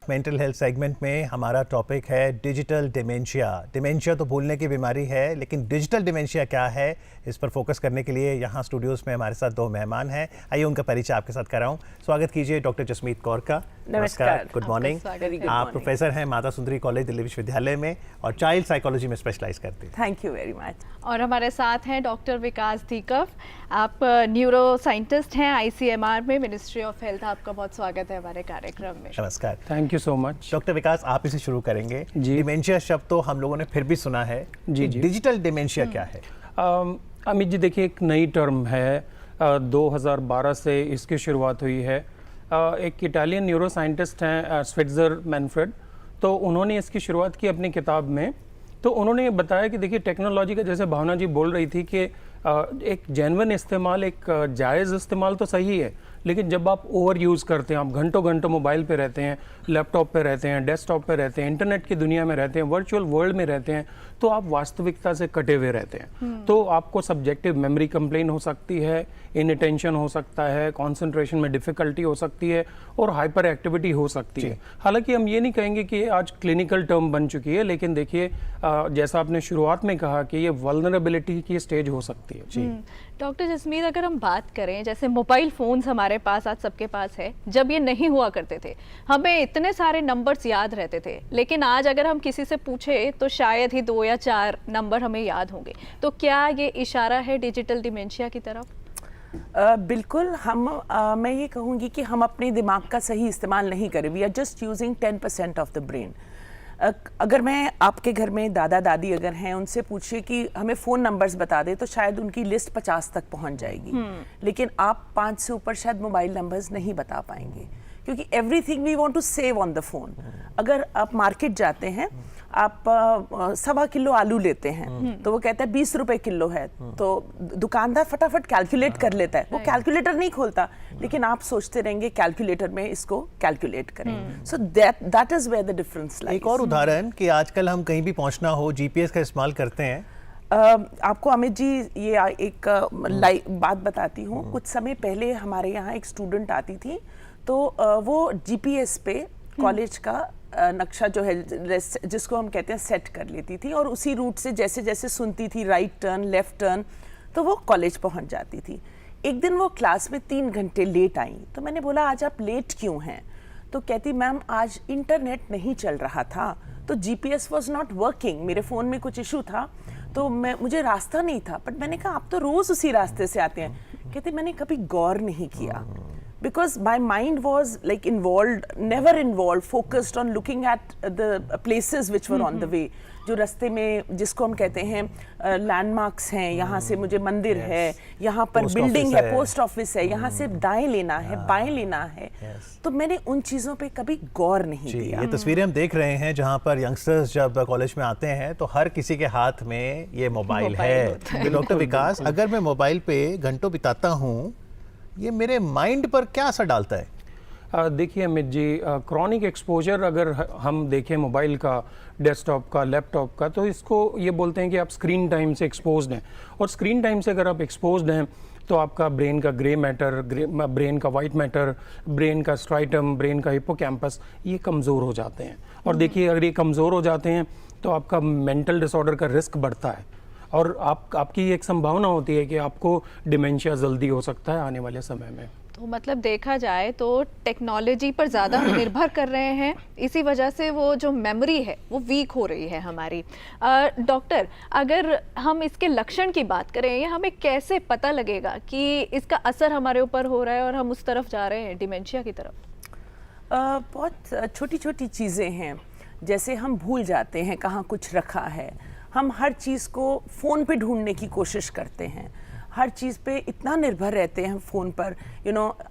Mental health segment में हमारा topic है डिजिटल डिमेंशिया। डिमेंशिया तो भूलने की बीमारी है, लेकिन डिजिटल डिमेंशिया क्या है, इस पर फोकस करने के लिए यहाँ स्टूडियोज़ में हमारे साथ दो मेहमान हैं। आइए उनका परिचय आपके साथ कराऊँ। स्वागत कीजिए डॉक्टर जसमीत कौर का। नमस्कार, गुड मॉर्निंग। आप प्रोफेसर हैं माता सुंदरी कॉलेज दिल्ली विश्वविद्यालय में और चाइल्ड साइकोलॉजी में स्पेशलाइज करते हैं। Thank you very much. और हमारे साथ हैं डॉक्टर विकास धीकफ। आप न्यूरो साइंटिस्ट हैं आईसीएमआर में, मिनिस्ट्री ऑफ हेल्थ। आपका बहुत स्वागत है हमारे कार्यक्रम में। नमस्कार। Thank you so much. Doctor Vikas, आप इसे शुरू करेंगे। जी। डिमेंशिया शब्द तो हम लोगों ने फिर भी सुना है। जी जी। डिजिटल डिमेंशिया क्या है? अमित जी, देखिए, एक नई टर्म है। 2012 से इसकी शुरुआत हुई है। एक इटालियन न्यूरो साइंटिस्ट हैं स्विट्जर मैनफ्रेड, तो उन्होंने इसकी शुरुआत की अपनी किताब में। तो उन्होंने बताया कि देखिए, टेक्नोलॉजी का, जैसे भावना जी बोल रही थी कि एक जेन्युइन इस्तेमाल, एक जायज़ इस्तेमाल तो सही है, लेकिन जब आप ओवर यूज़ करते हैं, आप घंटों घंटों मोबाइल पे रहते हैं, लैपटॉप पे रहते हैं, डेस्कटॉप पे रहते हैं, इंटरनेट की दुनिया में रहते हैं, वर्चुअल वर्ल्ड में रहते हैं, तो आप वास्तविकता से कटे हुए रहते हैं। तो आपको सब्जेक्टिव मेमोरी कंप्लेन हो सकती है, इनअटेंशन हो सकता है, कंसंट्रेशन में डिफिकल्टी हो सकती है और हाइपर एक्टिविटी हो सकती है। हालांकि हम ये नहीं कहेंगे कि आज क्लिनिकल टर्म बन चुकी है, लेकिन देखिए, जैसा आपने शुरुआत में कहा कि ये वल्नरेबिलिटी की स्टेज हो सकती है। जी डॉक्टर जसमीत, अगर हम बात करें, जैसे मोबाइल फ़ोन्स हमारे पास आज सबके पास है, जब ये नहीं हुआ करते थे हमें इतने सारे नंबर्स याद रहते थे, लेकिन आज अगर हम किसी से पूछे तो शायद ही 2 या 4 नंबर हमें याद होंगे। तो क्या ये इशारा है डिजिटल डिमेंशिया की तरफ? बिल्कुल। मैं ये कहूँगी कि हम अपने दिमाग का सही इस्तेमाल नहीं करें। We are just using 10% of the brain. अगर मैं आपके घर में दादा दादी अगर हैं, उनसे पूछिए कि हमें फ़ोन नंबर्स बता दें, तो शायद उनकी लिस्ट 50 तक पहुंच जाएगी। लेकिन आप 5 से ऊपर शायद मोबाइल नंबर्स नहीं बता पाएंगे, क्योंकि everything we want to save on the phone. अगर आप मार्केट जाते हैं, आप 1.25 किलो आलू लेते हैं, तो वो कहता है 20 रुपए किलो है, तो दुकानदार फटाफट कैलकुलेट कर लेता है। वो कैलकुलेटर नहीं खोलता, लेकिन आप सोचते रहेंगे कैलकुलेटर में इसको कैलकुलेट करें। So that is where the difference lies. एक और उदाहरण कि आजकल हम कहीं भी पहुंचना हो जीपीएस का इस्तेमाल करते हैं। आपको अमित जी ये एक बात बताती हूँ। कुछ समय पहले हमारे यहाँ एक स्टूडेंट आती थी, तो वो जीपीएस पे कॉलेज का नक्शा जो है, जिसको हम कहते हैं, सेट कर लेती थी, और उसी रूट से जैसे जैसे सुनती थी राइट टर्न, लेफ्ट टर्न, तो वो कॉलेज पहुंच जाती थी। एक दिन वो क्लास में 3 घंटे लेट आई, तो मैंने बोला आज आप लेट क्यों हैं? तो कहती मैम आज इंटरनेट नहीं चल रहा था, तो जीपीएस वाज नॉट वर्किंग, मेरे फ़ोन में कुछ इशू था, तो मुझे रास्ता नहीं था। बट मैंने कहा आप तो रोज़ उसी रास्ते से आते हैं। कहते मैंने कभी गौर नहीं किया, because my mind was like never involved, focused on looking at the places which were on the way. जो रास्ते में, जिसको हम कहते हैं लैंडमार्क्स हैं, यहाँ से मुझे मंदिर है, यहाँ पर बिल्डिंग है, पोस्ट ऑफिस है, यहाँ से दाएं लेना है, बाएं लेना है, तो मैंने उन चीज़ों पे कभी गौर नहीं किया। ये तस्वीरें हम देख रहे हैं जहाँ पर यंगस्टर्स जब कॉलेज में आते हैं तो हर किसी के हाथ में ये मोबाइल है। डॉक्टर विकास, अगर मैं मोबाइल पे घंटों बिताता हूँ, ये मेरे माइंड पर क्या असर डालता है? देखिए अमित जी, क्रॉनिक एक्सपोजर अगर हम देखें मोबाइल का, डेस्कटॉप का, लैपटॉप का, तो इसको ये बोलते हैं कि आप स्क्रीन टाइम से एक्सपोज्ड हैं। और स्क्रीन टाइम से अगर आप एक्सपोज्ड हैं तो आपका ब्रेन का ग्रे मैटर, ब्रेन का वाइट मैटर, ब्रेन का स्ट्राइटम, ब्रेन का हिप्पोकैम्पस, ये कमज़ोर हो जाते हैं। और देखिए, अगर ये कमज़ोर हो जाते हैं तो आपका मेंटल डिसऑर्डर का रिस्क बढ़ता है, और आपकी एक संभावना होती है कि आपको डिमेंशिया जल्दी हो सकता है आने वाले समय में। तो मतलब देखा जाए तो टेक्नोलॉजी पर ज़्यादा निर्भर कर रहे हैं, इसी वजह से वो जो मेमोरी है वो वीक हो रही है हमारी। डॉक्टर, अगर हम इसके लक्षण की बात करें, या हमें कैसे पता लगेगा कि इसका असर हमारे ऊपर हो रहा है और हम उस तरफ जा रहे हैं, डिमेंशिया की तरफ? बहुत छोटी छोटी चीज़ें हैं, जैसे हम भूल जाते हैं कहाँ कुछ रखा है। हम हर चीज़ को फ़ोन पे ढूंढने की कोशिश करते हैं, हर चीज़ पे इतना निर्भर रहते हैं फ़ोन पर।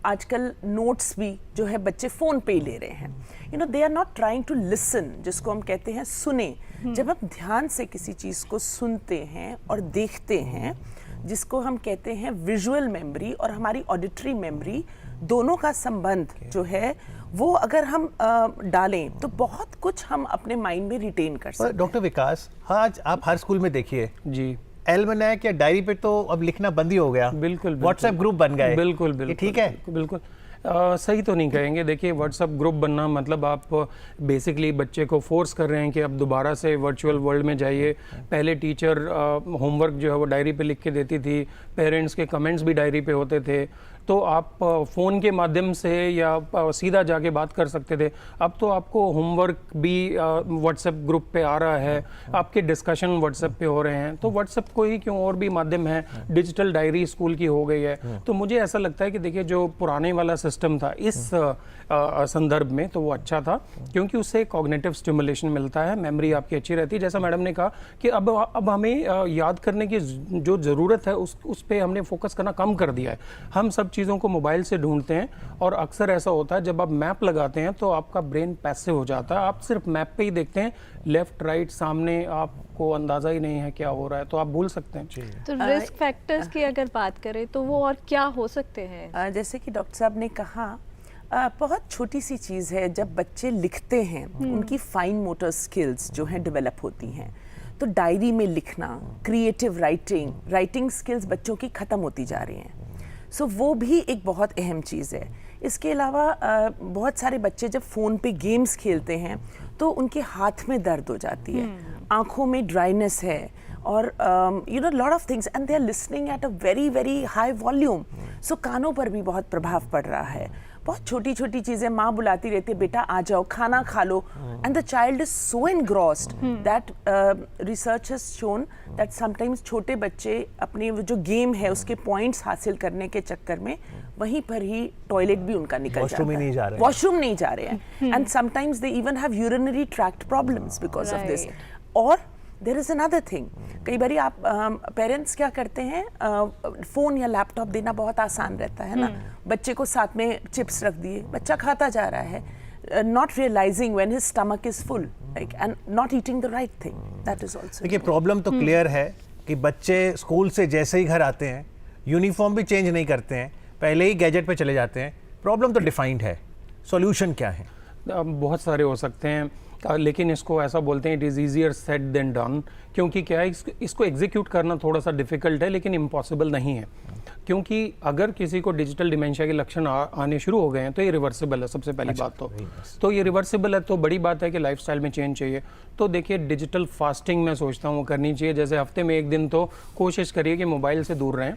आजकल नोट्स भी जो है बच्चे फ़ोन पे ही ले रहे हैं। They are not trying to listen, जिसको हम कहते हैं सुने। जब हम ध्यान से किसी चीज़ को सुनते हैं और देखते हैं, जिसको हम कहते हैं विजुअल मेमोरी और हमारी ऑडिटरी मेमोरी, दोनों का संबंध जो है वो अगर हम डालें तो बहुत कुछ हम अपने माइंड में रिटेन कर सकते हैं। डॉक्टर विकास, आज आप हर स्कूल में देखिए जी, एल्मनैक या डायरी पे तो अब लिखना बंद ही हो गया। बिल्कुल, व्हाट्सएप ग्रुप बन गए। बिल्कुल बिल्कुल, ठीक है, बिल्कुल। सही तो नहीं कहेंगे। देखिए व्हाट्सएप ग्रुप बनना मतलब आप बेसिकली बच्चे को फोर्स कर रहे हैं कि अब दोबारा से वर्चुअल वर्ल्ड में जाइए। पहले टीचर होमवर्क जो है वो डायरी पे लिख के देती थी, पेरेंट्स के कमेंट्स भी डायरी पे होते थे, तो आप फ़ोन के माध्यम से या सीधा जाके बात कर सकते थे। अब तो आपको होमवर्क भी व्हाट्सएप ग्रुप पे आ रहा है, आपके डिस्कशन व्हाट्सएप पे हो रहे हैं, तो व्हाट्सएप को ही क्यों और भी माध्यम है, डिजिटल डायरी स्कूल की हो गई है। तो मुझे ऐसा लगता है कि देखिए जो पुराने वाला सिस्टम था इस संदर्भ में तो वो अच्छा था, क्योंकि उससे कॉग्निटिव स्टिमुलेशन मिलता है, मेमोरी आपकी अच्छी रहती है। जैसा मैडम ने कहा कि अब हमें याद करने की जो ज़रूरत है उस पर हमने फोकस करना कम कर दिया है। हम सब चीज़ों को मोबाइल से ढूंढते हैं, और अक्सर ऐसा होता है जब आप मैप लगाते हैं तो आपका ब्रेन पैसिव हो जाता है, आप सिर्फ मैप पे ही देखते हैं, लेफ्ट राइट सामने आपको अंदाज़ा ही नहीं है क्या हो रहा है, तो आप भूल सकते हैं। तो रिस्क फैक्टर्स की अगर बात करें तो वो और क्या हो सकते हैं? जैसे कि डॉक्टर साहब ने कहा, बहुत छोटी सी चीज़ है, जब बच्चे लिखते हैं उनकी फाइन मोटर स्किल्स जो हैं डेवलप होती हैं। तो डायरी में लिखना, क्रिएटिव राइटिंग स्किल्स बच्चों की ख़त्म होती जा रही हैं। सो वो भी एक बहुत अहम चीज़ है। इसके अलावा बहुत सारे बच्चे जब फ़ोन पे गेम्स खेलते हैं तो उनके हाथ में दर्द हो जाती है, आँखों में ड्राइनेस है, और you know lot of things, and they are listening at a very very high volume. So कानों पर भी बहुत प्रभाव पड़ रहा है। बहुत छोटी छोटी चीज़ें, माँ बुलाती रहती है, बेटा आ जाओ खाना खा लो, and the child is so engrossed that research has shown that sometimes छोटे बच्चे अपने जो गेम है उसके पॉइंट्स हासिल करने के चक्कर में वहीं पर ही टॉयलेट भी उनका निकल जाता है, वॉशरुम नहीं जा रहे हैं, and sometimes they even have urinary tract problems because of this. और देयर इज अनदर थिंग, कई बार आप पेरेंट्स क्या करते हैं, फ़ोन या लैपटॉप देना बहुत आसान रहता है ना, बच्चे को साथ में चिप्स रख दिए, बच्चा खाता जा रहा है, not realizing when his stomach is full, like, and not eating the right thing. That is also. देखिए प्रॉब्लम तो क्लियर है कि बच्चे स्कूल से जैसे ही घर आते हैं यूनिफॉर्म भी चेंज नहीं करते हैं, पहले ही गैजेट पे चले जाते हैं। प्रॉब्लम तो डिफाइंड है, सॉल्यूशन क्या है? बहुत सारे हो सकते हैं, लेकिन इसको ऐसा बोलते हैं it is easier said than done, क्योंकि क्या है इसको एग्जीक्यूट करना थोड़ा सा डिफिकल्ट है, लेकिन इम्पॉसिबल नहीं है। क्योंकि अगर किसी को डिजिटल डिमेंशिया के लक्षण आने शुरू हो गए हैं तो ये रिवर्सिबल है। सबसे पहली बात तो ये रिवर्सिबल है, तो बड़ी बात है कि लाइफस्टाइल में चेंज चाहिए। तो देखिए डिजिटल फास्टिंग मैं सोचता हूँ करनी चाहिए, जैसे हफ्ते में एक दिन तो कोशिश करिए कि मोबाइल से दूर रहें।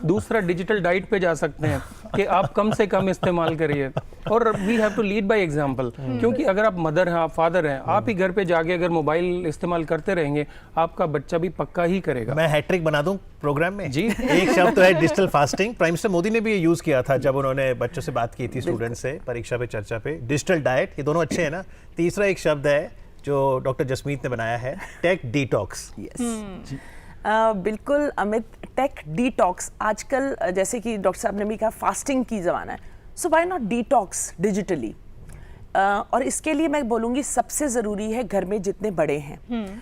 दूसरा, डिजिटल डाइट पे जा सकते हैं कि आप कम से कम इस्तेमाल करिए, और we have to lead by example, क्योंकि अगर आप मदर हैं, आप फादर हैं, आप ही घर पे जाके अगर मोबाइल इस्तेमाल करते रहेंगे आपका बच्चा भी पक्का ही करेगा। मैं हैट्रिक बना दूं प्रोग्राम में जी। एक शब्द तो है digital fasting, prime minister Modi ने भी ये यूज किया था जब उन्होंने बच्चों से बात की थी, स्टूडेंट से परीक्षा पे चर्चा पे। डिजिटल डाइट, ये दोनों अच्छे हैं ना। तीसरा एक शब्द है जो डॉक्टर जसमीत ने बनाया है, टेक डिटॉक्स। यस, बिल्कुल अमित, टेक डिटॉक्स आजकल जैसे कि डॉक्टर साहब ने भी कहा फास्टिंग की ज़माना है, so why not detox digitally. और इसके लिए मैं बोलूँगी सबसे ज़रूरी है घर में जितने बड़े हैं,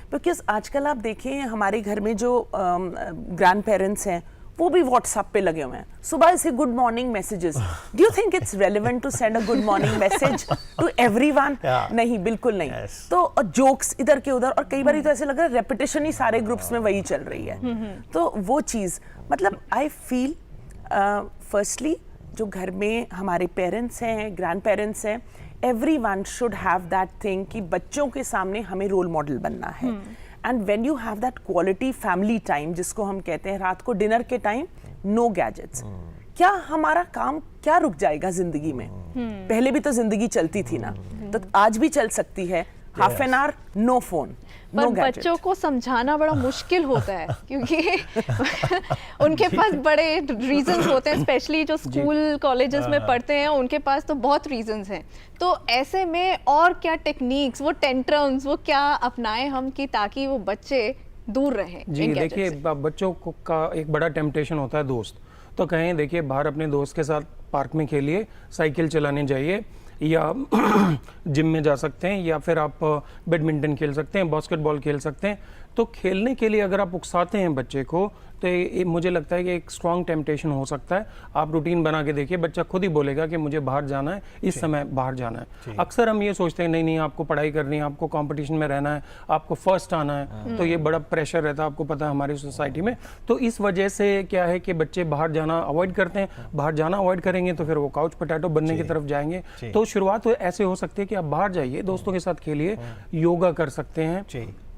क्योंकि आजकल आप देखें हमारे घर में जो ग्रैंड पेरेंट्स हैं वो भी व्हाट्सएप पे लगे हुए हैं, सुबह से good morning messages. Do you think it's relevant to send a good morning message to everyone? नहीं, बिल्कुल नहीं। तो जोक्स इधर के उधर, और कई बार तो ऐसे लग रहा है रेपिटेशन ही सारे ग्रुप्स में वही चल रही है। तो वो चीज़ मतलब आई फील फर्स्टली जो घर में हमारे पेरेंट्स हैं, ग्रैंड पेरेंट्स हैं, everyone should have that thing कि बच्चों के सामने हमें रोल मॉडल बनना है। And when you have that quality family time, जिसको हम कहते हैं रात को डिनर के टाइम, नो गैजेट्स, क्या हमारा काम क्या रुक जाएगा जिंदगी में? पहले भी तो जिंदगी चलती थी ना, तो आज भी चल सकती है। Half an hour no phone, पर बच्चों को समझाना बड़ा मुश्किल होता है क्योंकि उनके पास बड़े रीजंस होते हैं, स्पेशली जो स्कूल कॉलेजेस में पढ़ते हैं उनके पास तो बहुत रीजंस हैं। तो ऐसे में और क्या टेक्निक्स, वो टेंट्रम्स, वो क्या अपनाएं हम कि ताकि वो बच्चे दूर रहें? जी देखिए, बच्चों को का एक बड़ा टेम्पटेशन होता है दोस्त, तो कहें देखिए बाहर अपने दोस्त के साथ पार्क में खेलिए, साइकिल चलाने जाइए, या जिम में जा सकते हैं, या फिर आप बैडमिंटन खेल सकते हैं, बास्केटबॉल खेल सकते हैं। तो खेलने के लिए अगर आप उकसाते हैं बच्चे को तो मुझे लगता है कि एक स्ट्रॉन्ग टेम्पटेशन हो सकता है। आप रूटीन बना के देखिए, बच्चा खुद ही बोलेगा कि मुझे बाहर जाना है, इस समय बाहर जाना है। अक्सर हम ये सोचते हैं नहीं नहीं आपको पढ़ाई करनी है, आपको कंपटीशन में रहना है, आपको फर्स्ट आना है, तो ये बड़ा प्रेशर रहता है, आपको पता है हमारी सोसाइटी में। तो इस वजह से क्या है कि बच्चे बाहर जाना अवॉइड करते हैं। बाहर जाना अवॉइड करेंगे तो फिर वो काउच पोटैटो बनने की तरफ जाएंगे। तो शुरुआत ऐसे हो सकती है कि आप बाहर जाइए, दोस्तों के साथ खेलिए, योगा कर सकते हैं,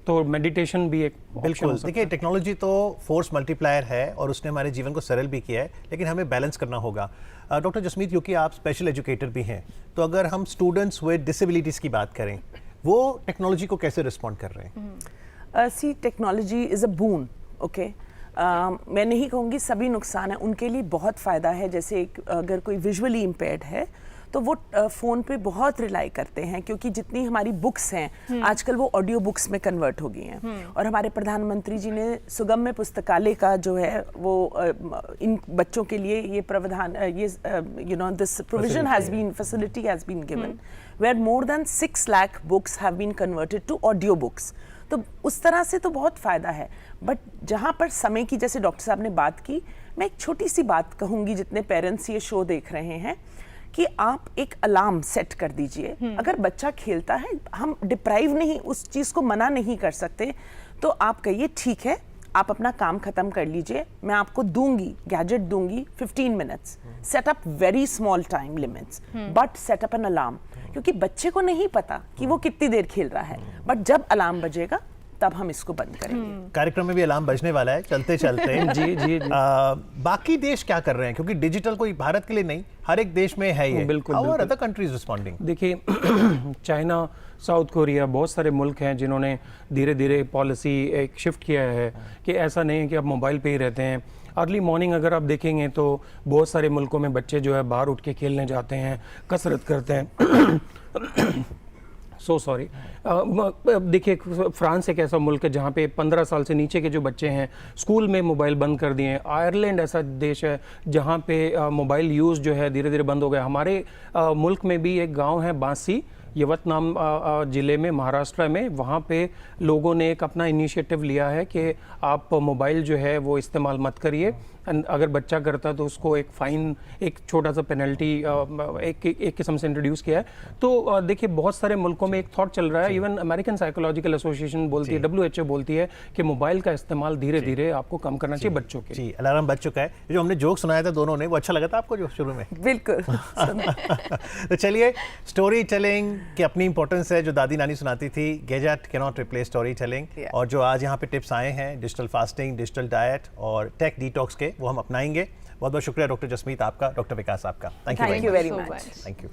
तो मेडिटेशन भी एक बिल्कुल। देखिए, टेक्नोलॉजी तो फोर्स मल्टीप्लायर है और उसने हमारे जीवन को सरल भी किया है, लेकिन हमें बैलेंस करना होगा। डॉक्टर जसमीत, क्योंकि आप स्पेशल एजुकेटर भी हैं, तो अगर हम स्टूडेंट्स विद डिसेबिलिटीज़ की बात करें, वो टेक्नोलॉजी को कैसे रिस्पॉन्ड कर रहे हैं? See, technology is a boon, okay. मैं नहीं कहूँगी सभी नुकसान है, उनके लिए बहुत फ़ायदा है। जैसे अगर कोई विजुअली इम्पेयर्ड है तो वो फ़ोन पे बहुत रिलाई करते हैं, क्योंकि जितनी हमारी बुक्स हैं आजकल वो ऑडियो बुक्स में कन्वर्ट हो गई हैं। और हमारे प्रधानमंत्री जी ने सुगम्य पुस्तकालय का जो है वो इन बच्चों के लिए ये प्रावधान, ये this provision has been, facility has been given, where more than 6 lakh books have been converted to audio books. तो उस तरह से तो बहुत फ़ायदा है। बट जहाँ पर समय की, जैसे डॉक्टर साहब ने बात की, मैं एक छोटी सी बात कहूँगी, जितने पेरेंट्स ये शो देख रहे हैं, कि आप एक अलार्म सेट कर दीजिए। अगर बच्चा खेलता है, हम डिप्राइव नहीं, उस चीज़ को मना नहीं कर सकते, तो आप कहिए ठीक है, आप अपना काम खत्म कर लीजिए, मैं आपको दूंगी, गैजेट दूंगी 15 minutes. Set up very small time limits, but set up an alarm, क्योंकि बच्चे को नहीं पता कि वो कितनी देर खेल रहा है, बट जब अलार्म बजेगा तब हम इसको बंद करेंगे। कार्यक्रम में भी अलार्म बजने वाला है चलते चलते। जी। बाकी देश क्या कर रहे हैं, क्योंकि डिजिटल कोई भारत के लिए नहीं, हर एक देश में है ये। बिल्कुल, How are other countries responding? देखिए चाइना, साउथ कोरिया, बहुत सारे मुल्क हैं जिन्होंने धीरे धीरे पॉलिसी एक शिफ्ट किया है कि ऐसा नहीं है कि आप मोबाइल पे ही रहते हैं। अर्ली मॉर्निंग अगर आप देखेंगे तो बहुत सारे मुल्कों में बच्चे जो है बाहर उठ के खेलने जाते हैं, कसरत करते हैं। So sorry. देखिए, फ्रांस एक ऐसा मुल्क है जहाँ पे 15 साल से नीचे के जो बच्चे हैं स्कूल में मोबाइल बंद कर दिए हैं। आयरलैंड ऐसा देश है जहाँ पे मोबाइल यूज़ जो है धीरे धीरे बंद हो गया। हमारे मुल्क में भी एक गांव है बांसी, यवतनाम ज़िले में, महाराष्ट्र में, वहाँ पे लोगों ने एक अपना इनिशिएटिव लिया है कि आप मोबाइल जो है वो इस्तेमाल मत करिए। अगर बच्चा करता तो उसको एक फ़ाइन, एक छोटा सा पेनल्टी एक किस्म से इंट्रोड्यूस किया है। तो देखिए बहुत सारे मुल्कों में एक थॉट चल रहा है, इवन अमेरिकन साइकोलॉजिकल एसोसिएशन बोलती है, WHO बोलती है कि मोबाइल का इस्तेमाल धीरे धीरे आपको कम करना चाहिए बच्चों के। जी, अलार्म बज चुका है। जो हमने जोक सुनाया था दोनों ने, वो अच्छा लगा था आपको जो शुरू में? बिल्कुल। तो चलिए, स्टोरी टेलिंग की अपनी इंपॉर्टेंस है, जो दादी नानी सुनाती थी, gadget can not replace story telling. और जो आज यहाँ पे टिप्स आए हैं, डिजिटल फास्टिंग, डिजिटल डाइट और टेक डिटॉक्स के, वो हम अपनाएंगे। बहुत बहुत शुक्रिया डॉक्टर जसमीत आपका, डॉक्टर विकास आपका। Thank you very much. Thank you.